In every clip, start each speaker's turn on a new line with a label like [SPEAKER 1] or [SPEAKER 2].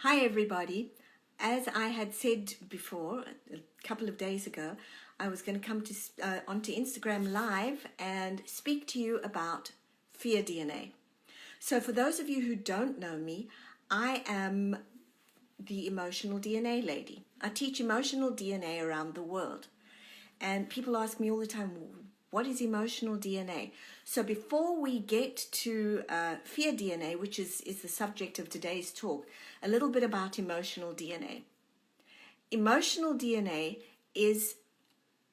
[SPEAKER 1] Hi everybody. As I had said before, a couple of days ago, I was going to come onto Instagram Live and speak to you about fear DNA. So for those of you who don't know me, I am the emotional DNA lady. I teach emotional DNA around the world. And people ask me all the time, what is emotional DNA? So before we get to fear DNA, which is the subject of today's talk, a little bit about emotional DNA. Emotional DNA is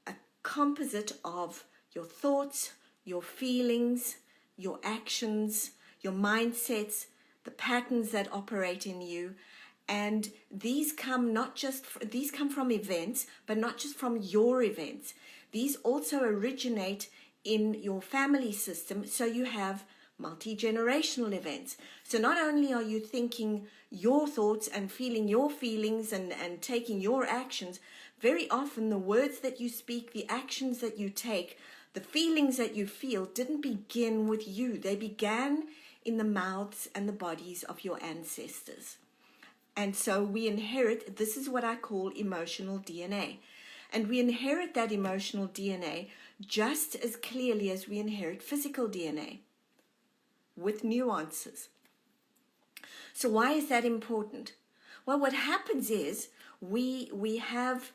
[SPEAKER 1] a composite of your thoughts, your feelings, your actions, your mindsets, the patterns that operate in you. And these come from events, but not just from your events. These also originate in your family system, so you have multi-generational events. So not only are you thinking your thoughts and feeling your feelings and taking your actions, very often the words that you speak, the actions that you take, the feelings that you feel didn't begin with you. They began in the mouths and the bodies of your ancestors. And so we inherit, this is what I call emotional DNA. And we inherit that emotional DNA just as clearly as we inherit physical DNA, with nuances. So why is that important? Well, what happens is we have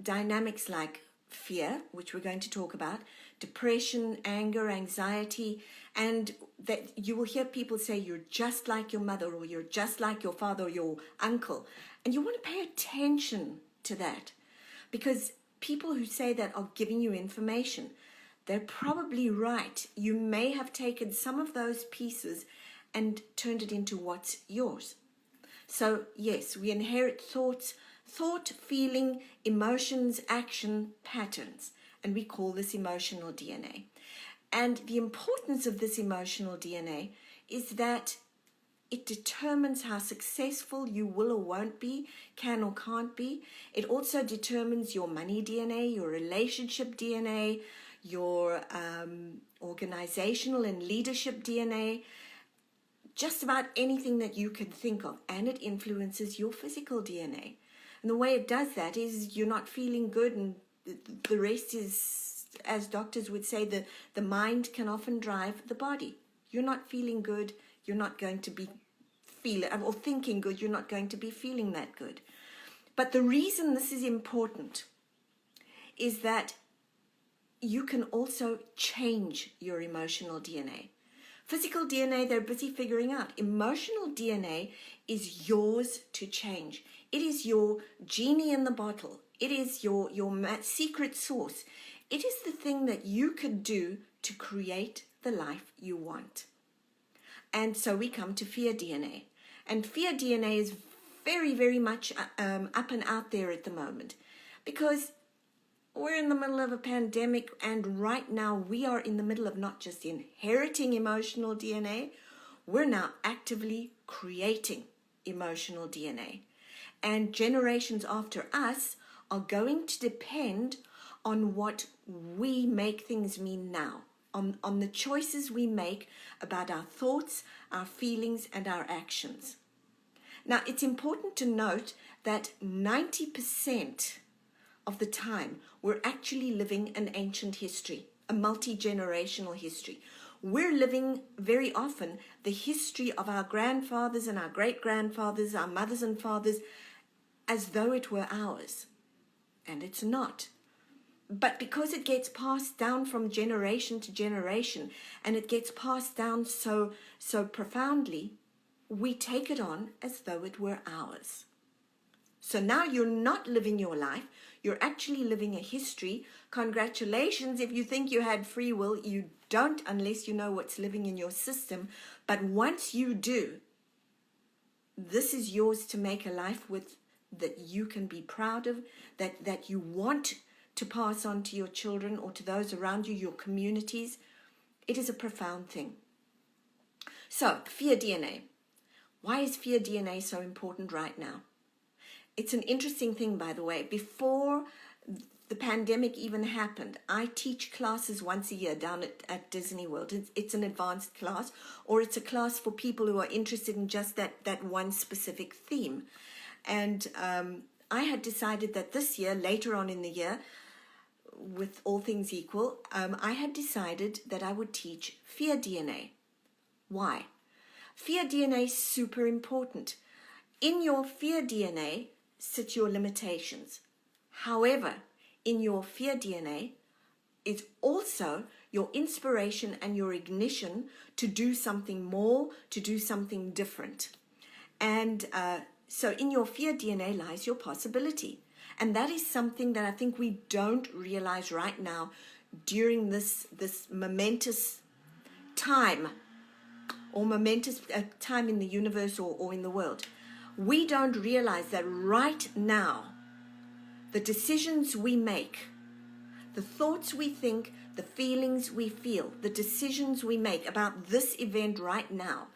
[SPEAKER 1] dynamics like fear, which we're going to talk about, depression, anger, anxiety, and that you will hear people say you're just like your mother or you're just like your father or your uncle. And you want to pay attention to that, because people who say that are giving you information. They're probably right. You may have taken some of those pieces and turned it into what's yours. So yes, we inherit thought, feeling, emotions, action, patterns, and we call this emotional DNA. And the importance of this emotional DNA is that it determines how successful you will or won't be, can or can't be. It also determines your money DNA, your relationship DNA, your organizational and leadership DNA, just about anything that you can think of. And it influences your physical DNA. And the way it does that is you're not feeling good, and the rest is, as doctors would say, the mind can often drive the body. You're not feeling good, you're not going to be or thinking good, you're not going to be feeling that good. But the reason this is important is that you can also change your emotional DNA. Physical DNA, they're busy figuring out. Emotional DNA is yours to change. It is your genie in the bottle. It is your secret sauce. It is the thing that you could do to create the life you want. And so we come to fear DNA. And fear DNA is very, very much up and out there at the moment, because we're in the middle of a pandemic, and right now we are in the middle of not just inheriting emotional DNA, we're now actively creating emotional DNA. And generations after us are going to depend on what we make things mean now, on the choices we make about our thoughts, our feelings, and our actions. Now, it's important to note that 90% of the time, we're actually living an ancient history, a multi-generational history. We're living very often the history of our grandfathers and our great-grandfathers, our mothers and fathers, as though it were ours. And it's not. But because it gets passed down from generation to generation, and it gets passed down so profoundly, we take it on as though it were ours. So now you're not living your life, you're actually living a history. Congratulations if you think you had free will. You don't, unless you know what's living in your system. But once you do, this is yours to make a life with, that you can be proud of, that you want to pass on to your children or to those around you, your communities. It is a profound thing. So, fear DNA. Why is fear DNA so important right now? It's an interesting thing, by the way. Before the pandemic even happened, I teach classes once a year down at Disney World. It's an advanced class, or it's a class for people who are interested in just that one specific theme. And I had decided that this year, later on in the year, with all things equal, I had decided that I would teach fear DNA. Why? Fear DNA is super important. In your fear DNA sit your limitations. However, in your fear DNA is also your inspiration and your ignition to do something more, to do something different. And so in your fear DNA lies your possibility. And that is something that I think we don't realize right now during this momentous time, or momentous time in the universe or in the world. We don't realize that right now, the decisions we make, the thoughts we think, the feelings we feel, the decisions we make about this event right now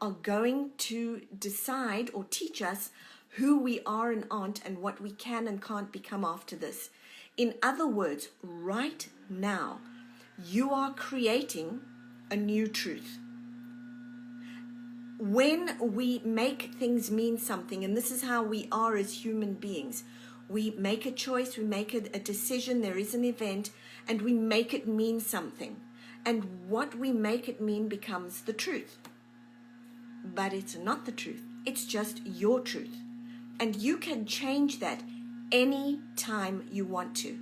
[SPEAKER 1] are going to decide or teach us who we are and aren't and what we can and can't become after this. In other words, right now, you are creating a new truth. When we make things mean something, and this is how we are as human beings, we make a choice, we make a decision, there is an event, and we make it mean something. And what we make it mean becomes the truth. But it's not the truth. It's just your truth. And you can change that any time you want to.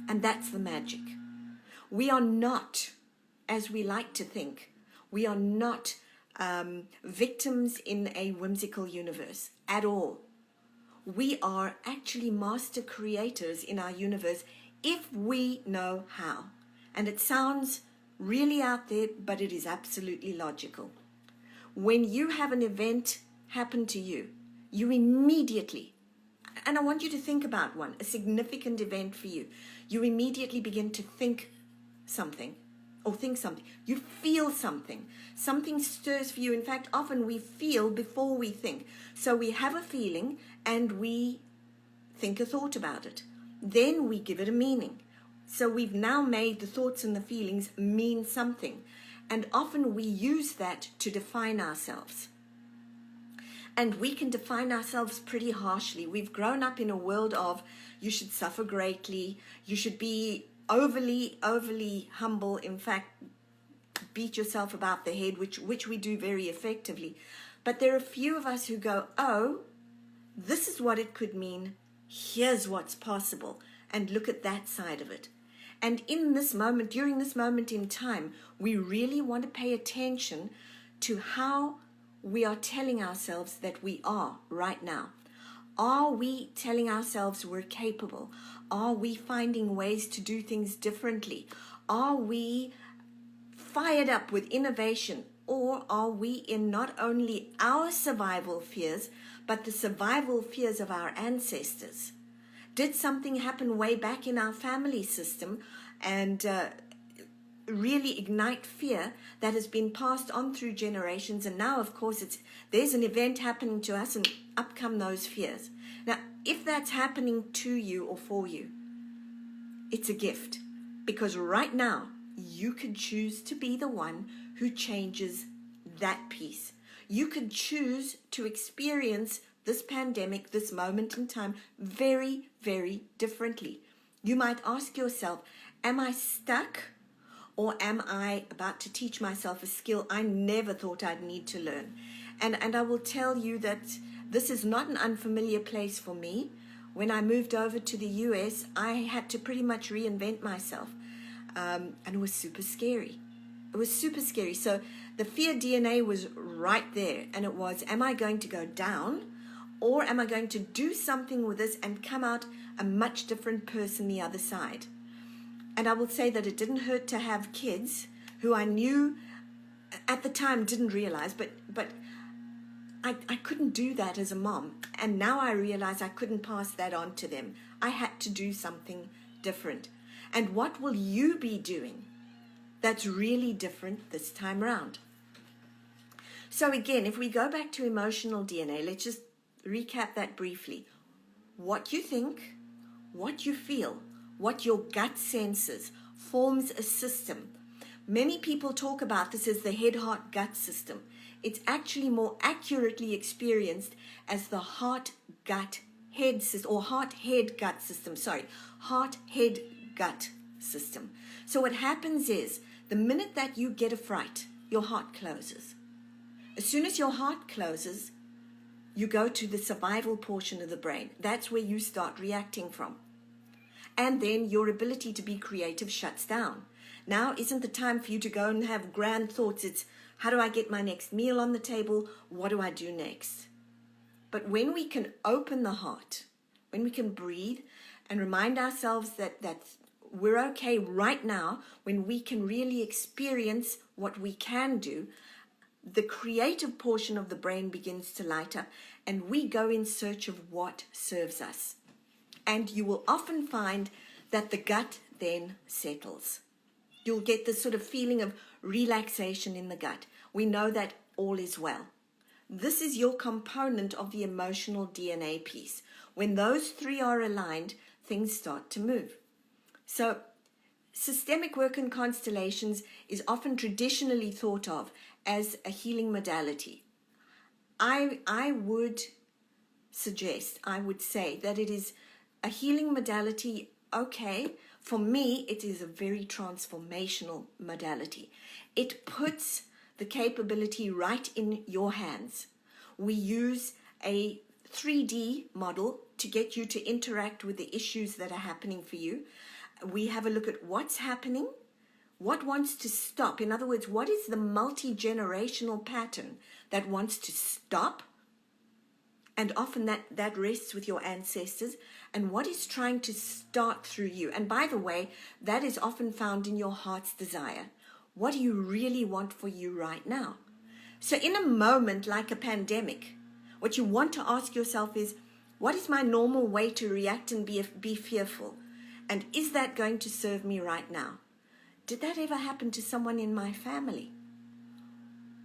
[SPEAKER 1] And that's the magic. We are not, as we like to think, we are not victims in a whimsical universe at all. We are actually master creators in our universe if we know how. And it sounds really out there, but it is absolutely logical. When you have an event happen to you, you immediately, and I want you to think about one, a significant event for you, you immediately begin to think something. You feel something. Something stirs for you. In fact, often we feel before we think. So we have a feeling and we think a thought about it. Then we give it a meaning. So we've now made the thoughts and the feelings mean something. And often we use that to define ourselves. And we can define ourselves pretty harshly. We've grown up in a world of you should suffer greatly, you should be overly humble, in fact, beat yourself about the head, which we do very effectively. But there are a few of us who go, oh, this is what it could mean, here's what's possible, and look at that side of it. And in this moment, during this moment in time, we really want to pay attention to how we are telling ourselves that we are right now. Are we telling ourselves we're capable? Are we finding ways to do things differently? Are we fired up with innovation? Or are we in not only our survival fears, but the survival fears of our ancestors? Did something happen way back in our family system and really ignite fear that has been passed on through generations, and now of course there's an event happening to us and up come those fears. Now if that's happening to you or for you, it's a gift, because right now you could choose to be the one who changes that piece. You could choose to experience this pandemic, this moment in time, very, very differently. You might ask yourself, am I stuck? Or am I about to teach myself a skill I never thought I'd need to learn? And I will tell you that this is not an unfamiliar place for me. When I moved over to the US, I had to pretty much reinvent myself. And it was super scary. It was super scary. So the fear DNA was right there. And it was, am I going to go down? Or am I going to do something with this and come out a much different person the other side? And I will say that it didn't hurt to have kids who I knew at the time didn't realize, but I couldn't do that as a mom. And now I realize I couldn't pass that on to them. I had to do something different. And what will you be doing that's really different this time around? So again, if we go back to emotional DNA, let's just recap that briefly. What you think, what you feel, what your gut senses, forms a system. Many people talk about this as the head-heart-gut system. It's actually more accurately experienced as the heart-gut-head system, or heart-head-gut system, heart-head-gut system. So what happens is, the minute that you get a fright, your heart closes. As soon as your heart closes, you go to the survival portion of the brain. That's where you start reacting from. And then your ability to be creative shuts down. Now isn't the time for you to go and have grand thoughts. It's, how do I get my next meal on the table? What do I do next? But when we can open the heart, when we can breathe and remind ourselves that we're okay right now, when we can really experience what we can do, the creative portion of the brain begins to light up, and we go in search of what serves us. And you will often find that the gut then settles. You'll get this sort of feeling of relaxation in the gut. We know that all is well. This is your component of the emotional DNA piece. When those three are aligned, things start to move. So, systemic work in constellations is often traditionally thought of as a healing modality. I would say that it is a healing modality, okay. For me, it is a very transformational modality. It puts the capability right in your hands. We use a 3D model to get you to interact with the issues that are happening for you. We have a look at what's happening, what wants to stop. In other words, what is the multi-generational pattern that wants to stop? And often that rests with your ancestors. And what is trying to start through you? And by the way, that is often found in your heart's desire. What do you really want for you right now? So in a moment like a pandemic, what you want to ask yourself is, what is my normal way to react and be fearful? And is that going to serve me right now? Did that ever happen to someone in my family?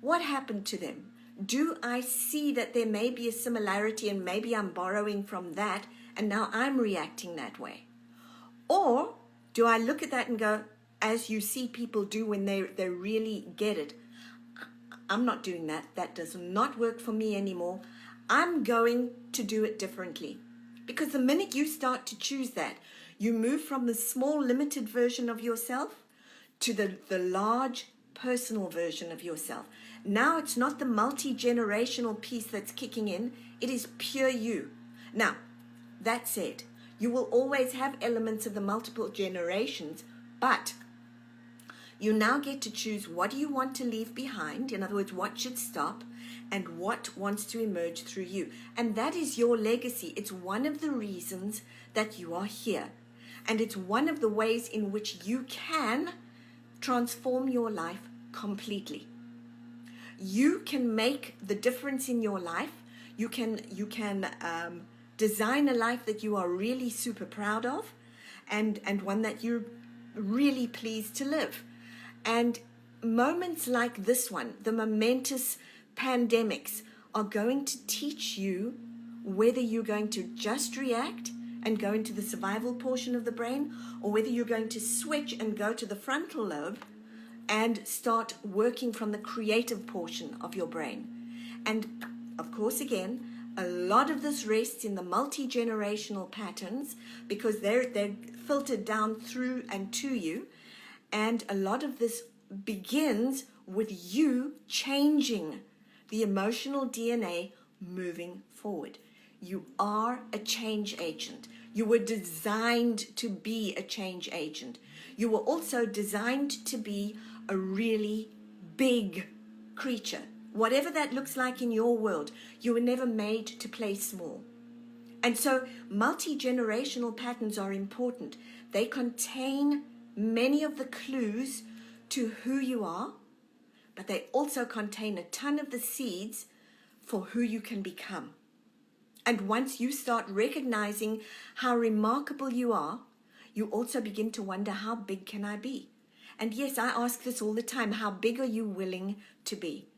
[SPEAKER 1] What happened to them? Do I see that there may be a similarity and maybe I'm borrowing from that and now I'm reacting that way? Or do I look at that and go, as you see people do when they really get it, I'm not doing that. That does not work for me anymore. I'm going to do it differently. Because the minute you start to choose that, you move from the small limited version of yourself to the large personal version of yourself. Now it's not the multi-generational piece that's kicking in, it is pure you. Now, that said, you will always have elements of the multiple generations, but you now get to choose what do you want to leave behind, in other words, what should stop, and what wants to emerge through you. And that is your legacy. It's one of the reasons that you are here. And it's one of the ways in which you can transform your life completely. You can make the difference in your life. You can design a life that you are really super proud of, and one that you're really pleased to live. And moments like this one, the momentous pandemics, are going to teach you whether you're going to just react and go into the survival portion of the brain, or whether you're going to switch and go to the frontal lobe and start working from the creative portion of your brain. And of course, again, a lot of this rests in the multi-generational patterns because they're filtered down through and to you. And a lot of this begins with you changing the emotional DNA moving forward. You are a change agent. You were designed to be a change agent. You were also designed to be a really big creature. Whatever that looks like in your world, you were never made to play small. And so multi-generational patterns are important. They contain many of the clues to who you are, but they also contain a ton of the seeds for who you can become. And once you start recognizing how remarkable you are, you also begin to wonder, how big can I be? And yes, I ask this all the time. How big are you willing to be?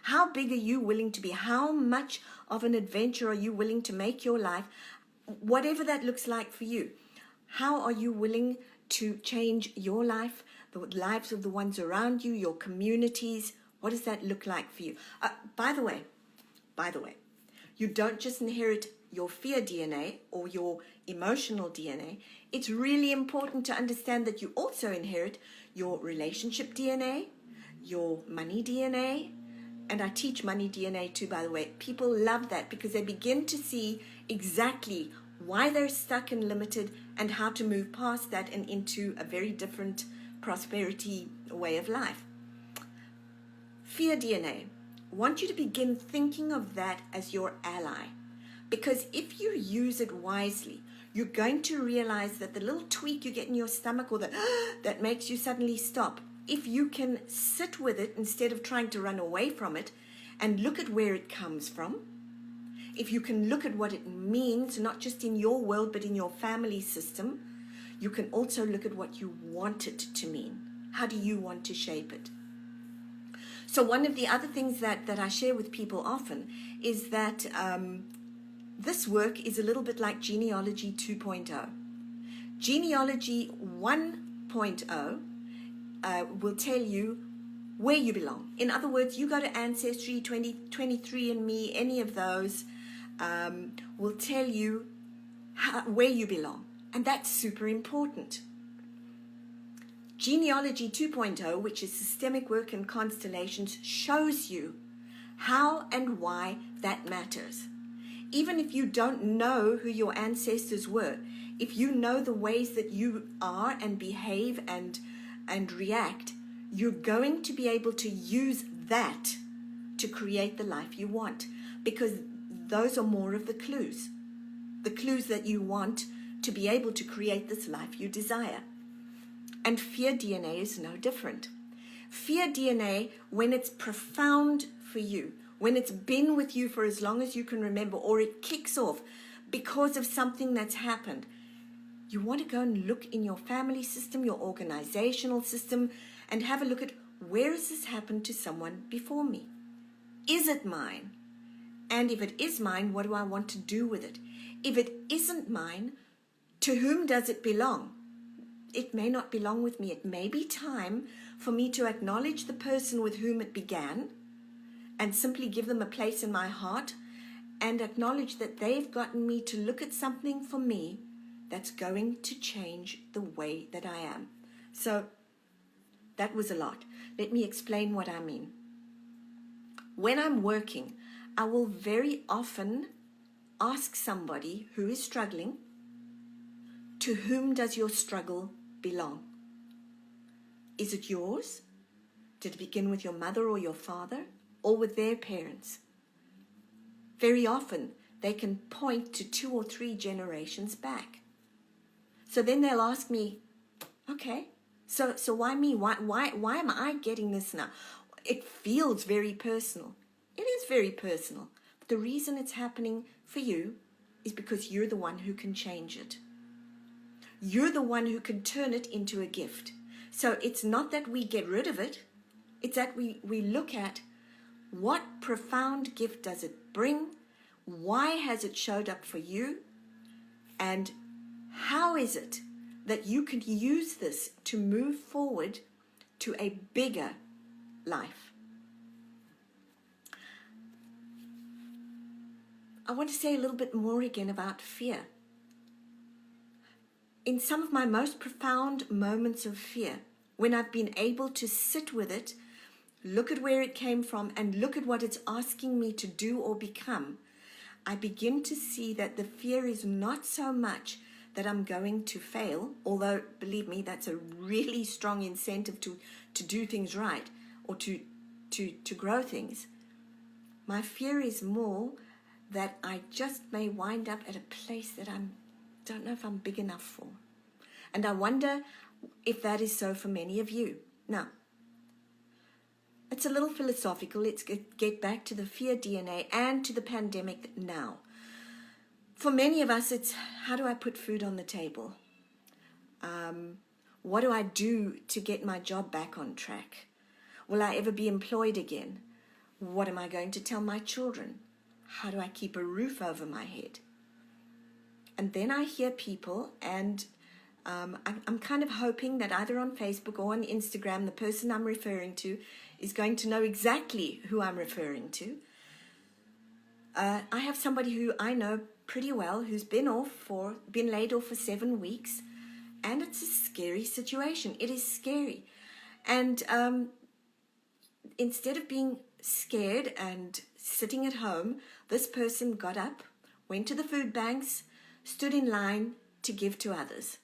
[SPEAKER 1] How big are you willing to be? How much of an adventure are you willing to make your life? Whatever that looks like for you. How are you willing to change your life, the lives of the ones around you, your communities? What does that look like for you? By the way, you don't just inherit your fear DNA or your emotional DNA. It's really important to understand that you also inherit your relationship DNA, your money DNA, and I teach money DNA too, by the way. People love that because they begin to see exactly why they're stuck and limited and how to move past that and into a very different prosperity way of life. Fear DNA. I want you to begin thinking of that as your ally, because if you use it wisely, you're going to realize that the little tweak you get in your stomach or that makes you suddenly stop, if you can sit with it instead of trying to run away from it and look at where it comes from, if you can look at what it means, not just in your world but in your family system, you can also look at what you want it to mean. How do you want to shape it? So one of the other things that I share with people often is that this work is a little bit like Genealogy 2.0. Genealogy 1.0 will tell you where you belong. In other words, you go to Ancestry, 23andMe, any of those will tell you where you belong. And that's super important. Genealogy 2.0, which is systemic work and constellations, shows you how and why that matters. Even if you don't know who your ancestors were, if you know the ways that you are and behave and react, you're going to be able to use that to create the life you want, because those are more of the clues that you want to be able to create this life you desire. And fear DNA is no different. Fear DNA, when it's profound for you, when it's been with you for as long as you can remember, or it kicks off because of something that's happened, you want to go and look in your family system, your organizational system, and have a look at, where has this happened to someone before me? Is it mine? And if it is mine, what do I want to do with it? If it isn't mine, to whom does it belong? It may not belong with me. It may be time for me to acknowledge the person with whom it began and simply give them a place in my heart and acknowledge that they've gotten me to look at something for me that's going to change the way that I am. So that was a lot. Let me explain what I mean. When I'm working, I will very often ask somebody who is struggling, to whom does your struggle belong? Is it yours? Did it begin with your mother or your father, or with their parents? Very often, they can point to 2 or 3 generations back. So then they'll ask me, okay, so why me? Why am I getting this now? It feels very personal. It is very personal. But the reason it's happening for you is because you're the one who can change it. You're the one who can turn it into a gift. So it's not that we get rid of it. It's that we look at, what profound gift does it bring? Why has it showed up for you? And how is it that you can use this to move forward to a bigger life? I want to say a little bit more again about fear. In some of my most profound moments of fear, when I've been able to sit with it, look at where it came from, and look at what it's asking me to do or become, I begin to see that the fear is not so much that I'm going to fail, although, believe me, that's a really strong incentive to do things right or to grow things. My fear is more that I just may wind up at a place that I don't know if I'm big enough for. And I wonder if that is so for many of you. Now, it's a little philosophical. Let's get back to the fear DNA and to the pandemic now. For many of us, it's, how do I put food on the table? What do I do to get my job back on track? Will I ever be employed again? What am I going to tell my children? How do I keep a roof over my head? And then I hear people, and I'm kind of hoping that either on Facebook or on Instagram, the person I'm referring to is going to know exactly who I'm referring to. I have somebody who I know pretty well who's been laid off for 7 weeks, and it's a scary situation. It is scary. And instead of being scared and sitting at home, this person got up, went to the food banks, stood in line to give to others,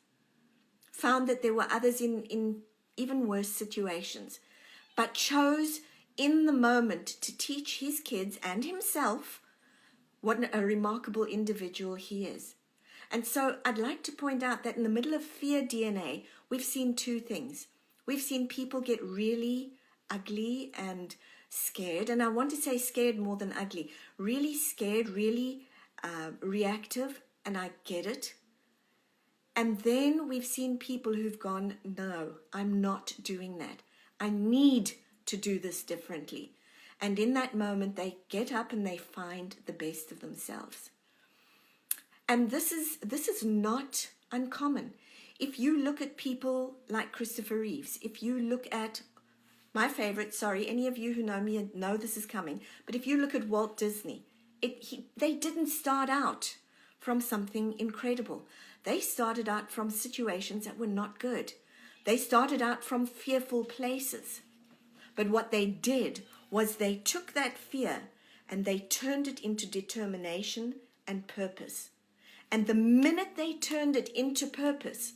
[SPEAKER 1] found that there were others in even worse situations, but chose in the moment to teach his kids and himself what a remarkable individual he is. And so I'd like to point out that in the middle of fear DNA, we've seen two things. We've seen people get really ugly and scared, and I want to say scared more than ugly, really scared, really reactive, and I get it. And then we've seen people who've gone, no, I'm not doing that. I need to do this differently. And in that moment, they get up and they find the best of themselves. And this is not uncommon. If you look at people like Christopher Reeves, if you look at my favorite, sorry, any of you who know me know this is coming, but if you look at Walt Disney, they didn't start out from something incredible. They started out from situations that were not good. They started out from fearful places. But what they did was they took that fear and they turned it into determination and purpose. And the minute they turned it into purpose,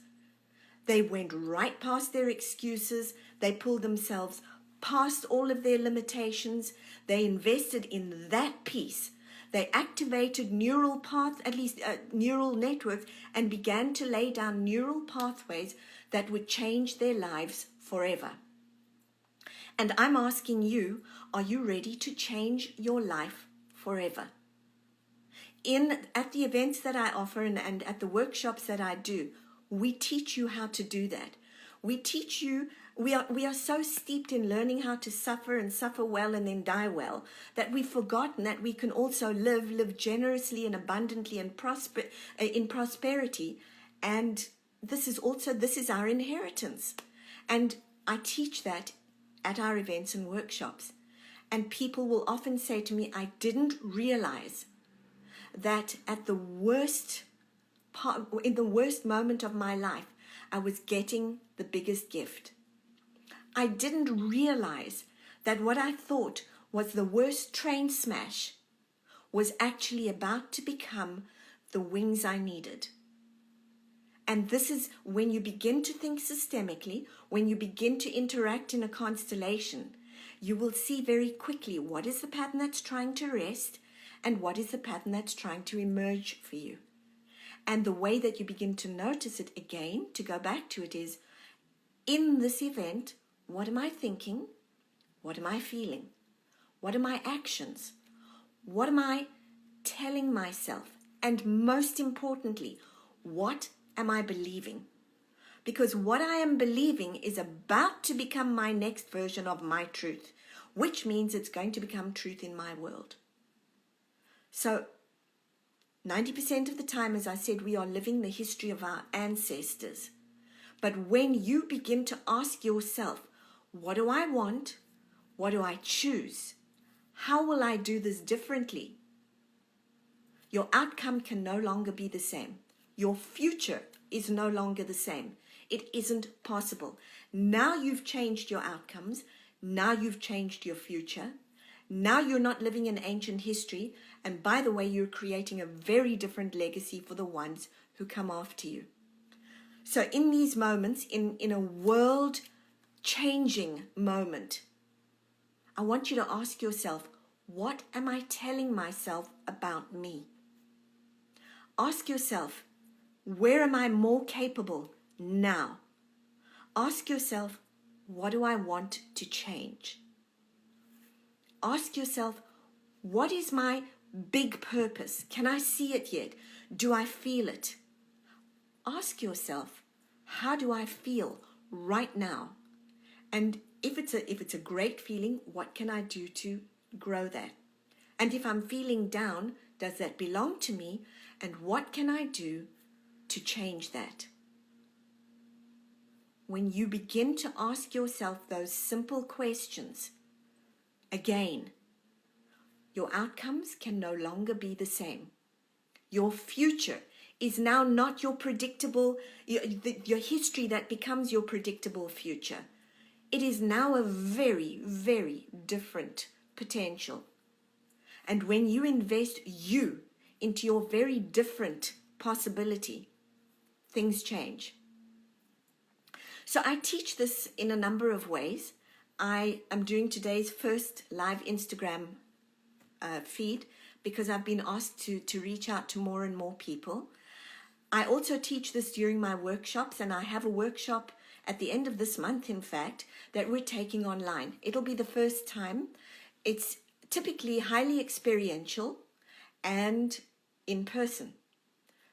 [SPEAKER 1] they went right past their excuses. They pulled themselves past all of their limitations. They invested in that piece. They activated neural networks, and began to lay down neural pathways that would change their lives forever. And I'm asking you, are you ready to change your life forever? At the events that I offer and at the workshops that I do, we teach you how to do that. We teach you, we are so steeped in learning how to suffer and suffer well and then die well, that we've forgotten that we can also live generously and abundantly and in prosperity. And this is our inheritance. And I teach that at our events and workshops. And people will often say to me, I didn't realize that in the worst moment of my life, I was getting the biggest gift. I didn't realize that what I thought was the worst train smash was actually about to become the wings I needed. And this is when you begin to think systemically, when you begin to interact in a constellation, you will see very quickly what is the pattern that's trying to rest and what is the pattern that's trying to emerge for you. And the way that you begin to notice it again, to go back to it, is in this event, what am I thinking? What am I feeling? What are my actions? What am I telling myself? And most importantly, what am I believing? Because what I am believing is about to become my next version of my truth, which means it's going to become truth in my world. So 90% of the time, as I said, we are living the history of our ancestors. But when you begin to ask yourself, what do I want? What do I choose? How will I do this differently? Your outcome can no longer be the same. Your future is no longer the same. It isn't possible. Now you've changed your outcomes. Now you've changed your future. Now you're not living in ancient history. And by the way, you're creating a very different legacy for the ones who come after you. So in these moments, in a world-changing moment, I want you to ask yourself, what am I telling myself about me? Ask yourself, where am I more capable now? Ask yourself, what do I want to change? Ask yourself, what is my big purpose? Can I see it yet? Do I feel it? Ask yourself, how do I feel right now? And if it's a great feeling, what can I do to grow that? And if I'm feeling down, does that belong to me? And what can I do to change that? when you begin to ask yourself those simple questions, again, your outcomes can no longer be the same. Your future is now not your predictable, your history that becomes your predictable future. It is now a very, very different potential. And when you invest you into your very different possibility, things change. So I teach this in a number of ways. I am doing today's first live Instagram feed because I've been asked to reach out to more and more people. I also teach this during my workshops, and I have a workshop at the end of this month, in fact, that we're taking online. It'll be the first time. It's typically highly experiential and in person.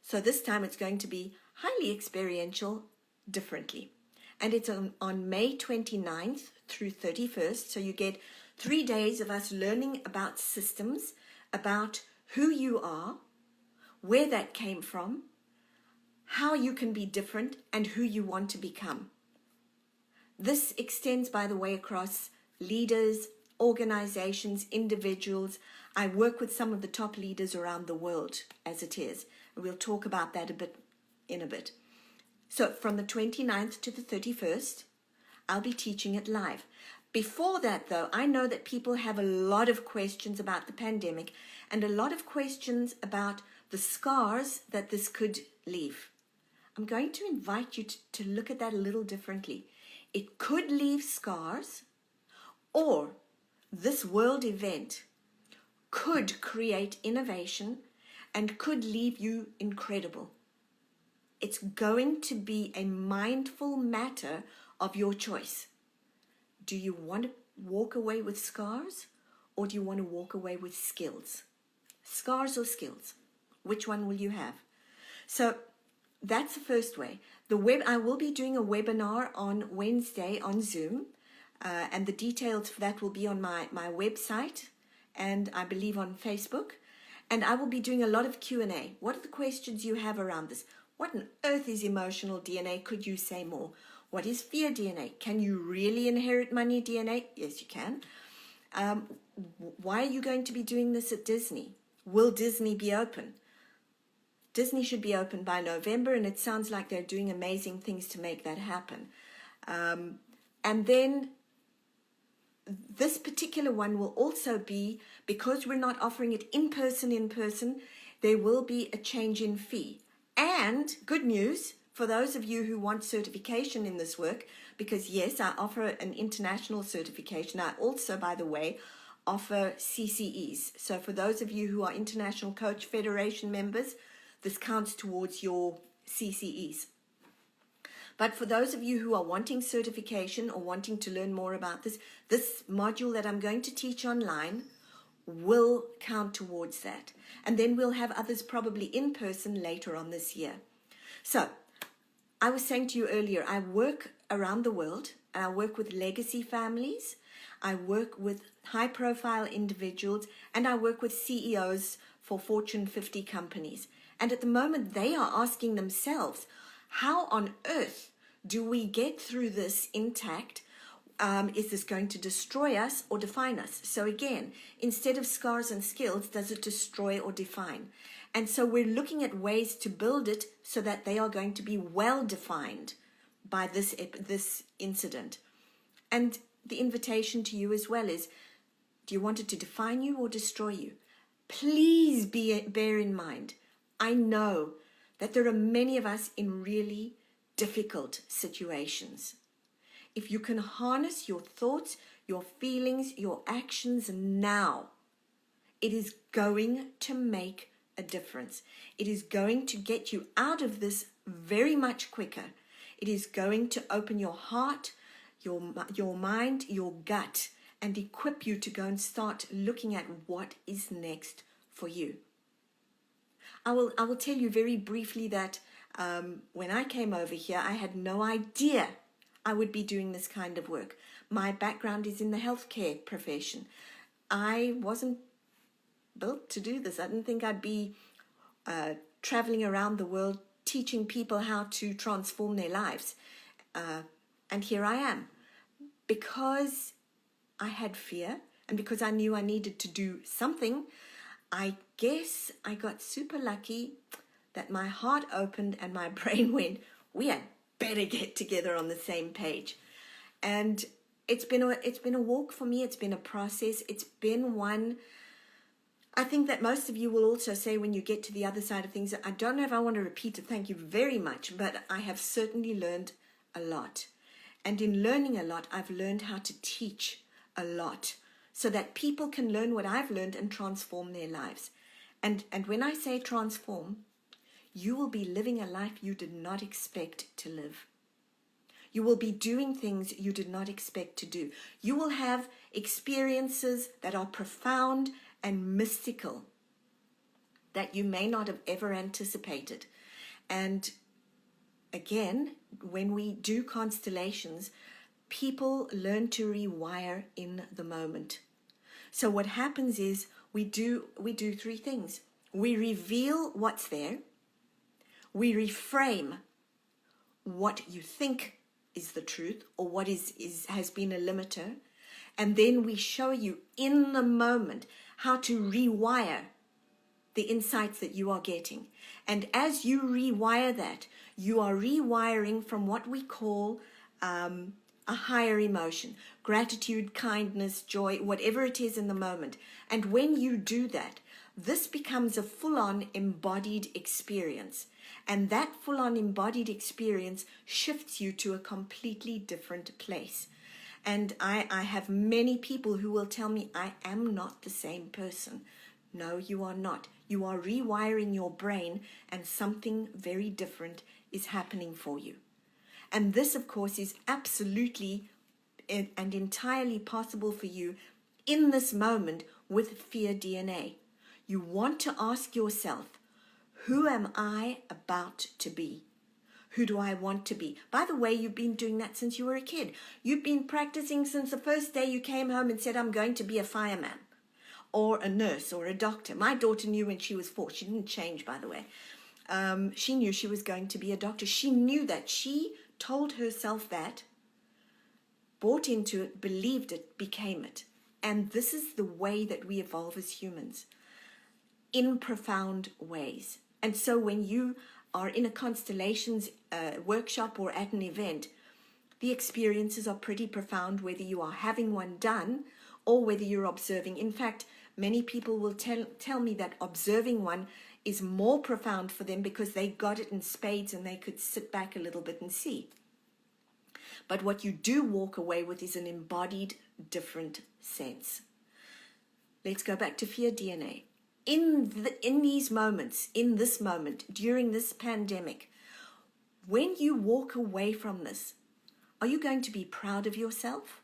[SPEAKER 1] So this time it's going to be highly experiential differently. And it's on May 29th through 31st. So you get 3 days of us learning about systems, about who you are, where that came from, how you can be different, and who you want to become. This extends, by the way, across leaders, organizations, individuals. I work with some of the top leaders around the world as it is. We'll talk about that in a bit. So from the 29th to the 31st, I'll be teaching it live. Before that, though, I know that people have a lot of questions about the pandemic and a lot of questions about the scars that this could leave. I'm going to invite you to look at that a little differently. It could leave scars, or this world event could create innovation and could leave you incredible. It's going to be a mindful matter of your choice. Do you want to walk away with scars, or do you want to walk away with skills? Scars or skills? Which one will you have? So that's the first way. I will be doing a webinar on Wednesday on Zoom, and the details for that will be on my website and I believe on Facebook. And I will be doing a lot of Q&A. What are the questions you have around this? What on earth is emotional DNA? Could you say more? What is fear DNA? Can you really inherit money DNA? Yes, you can. Why are you going to be doing this at Disney? Will Disney be open? Disney should be open by November, and it sounds like they're doing amazing things to make that happen. And then this particular one will also be, because we're not offering it in person, there will be a change in fee. And good news for those of you who want certification in this work, because yes, I offer an international certification. I also, by the way, offer CCEs. So for those of you who are International Coach Federation members, this counts towards your CCEs. But for those of you who are wanting certification or wanting to learn more about this module that I'm going to teach online will count towards that. And then we'll have others probably in person later on this year. So I was saying to you earlier, I work around the world, and I work with legacy families. I work with high-profile individuals, and I work with CEOs for Fortune 50 companies. And at the moment, they are asking themselves, how on earth do we get through this intact? Is this going to destroy us or define us? So again, instead of scars and skills, does it destroy or define? And so we're looking at ways to build it so that they are going to be well defined by this incident. And the invitation to you as well is, do you want it to define you or destroy you? Please bear in mind, I know that there are many of us in really difficult situations. If you can harness your thoughts, your feelings, your actions now, it is going to make a difference. It is going to get you out of this very much quicker. It is going to open your heart, your mind, your gut, and equip you to go and start looking at what is next for you. I will tell you very briefly that when I came over here, I had no idea I would be doing this kind of work. My background is in the healthcare profession. I wasn't built to do this. I didn't think I'd be traveling around the world teaching people how to transform their lives. And here I am. Because I had fear and because I knew I needed to do something, I guess I got super lucky that my heart opened and my brain went, we had better get together on the same page. And it's been a walk for me. It's been a process. It's been one, I think that most of you will also say when you get to the other side of things, I don't know if I want to repeat it, thank you very much, but I have certainly learned a lot. And in learning a lot, I've learned how to teach a lot so that people can learn what I've learned and transform their lives. And when I say transform, you will be living a life you did not expect to live. You will be doing things you did not expect to do. You will have experiences that are profound and mystical that you may not have ever anticipated. And again, when we do constellations, people learn to rewire in the moment. So what happens is we do three things. We reveal what's there. We reframe what you think is the truth or what has been a limiter. And then we show you in the moment how to rewire the insights that you are getting. And as you rewire that, you are rewiring from what we call a higher emotion, gratitude, kindness, joy, whatever it is in the moment. And when you do that, this becomes a full-on embodied experience. And that full-on embodied experience shifts you to a completely different place. And I have many people who will tell me, I am not the same person. No, you are not. You are rewiring your brain and something very different is happening for you. And this, of course, is absolutely and entirely possible for you in this moment with Fear DNA. You want to ask yourself, who am I about to be? Who do I want to be? By the way, you've been doing that since you were a kid. You've been practicing since the first day you came home and said, I'm going to be a fireman or a nurse or a doctor. My daughter knew when she was 4. She didn't change, by the way. She knew she was going to be a doctor. She knew that. She told herself that, bought into it, believed it, became it. And this is the way that we evolve as humans, in profound ways. And so when you are in a constellations workshop or at an event, the experiences are pretty profound, whether you are having one done or whether you're observing. In fact, many people will tell me that observing one is more profound for them because they got it in spades and they could sit back a little bit and see. But what you do walk away with is an embodied, different sense. Let's go back to Fear DNA. In these moments, in this moment, during this pandemic, when you walk away from this, are you going to be proud of yourself?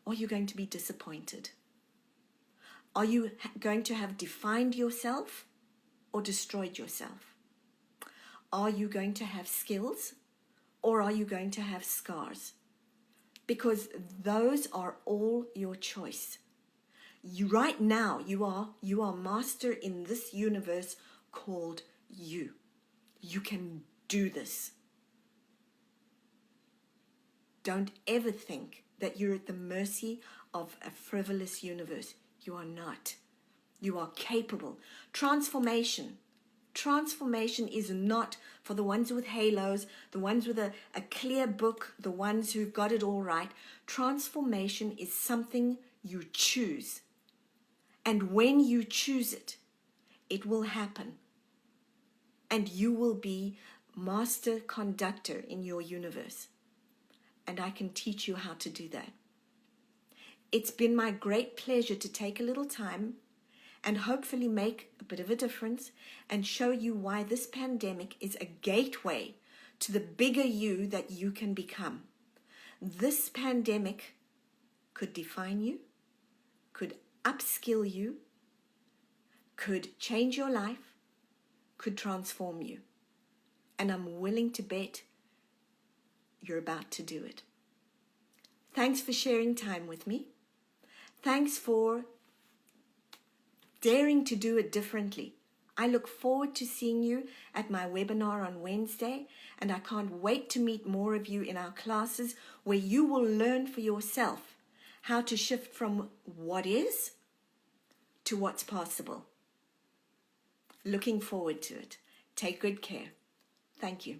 [SPEAKER 1] Or are you going to be disappointed? Are you going to have defined yourself or destroyed yourself? Are you going to have skills or are you going to have scars? Because those are all your choice. You right now, you are master in this universe called you. You can do this. Don't ever think that you're at the mercy of a frivolous universe. You are not. You are capable. Transformation is not for the ones with halos, the ones with a clear book, the ones who've got it all right. Transformation is something you choose. And when you choose it, it will happen. And you will be master conductor in your universe. And I can teach you how to do that. It's been my great pleasure to take a little time and hopefully make a bit of a difference and show you why this pandemic is a gateway to the bigger you that you can become. This pandemic could define you, could upskill you, could change your life, could transform you. And I'm willing to bet you're about to do it. Thanks for sharing time with me. Thanks for daring to do it differently. I look forward to seeing you at my webinar on Wednesday, and I can't wait to meet more of you in our classes where you will learn for yourself how to shift from what is to what's possible. Looking forward to it. Take good care. Thank you.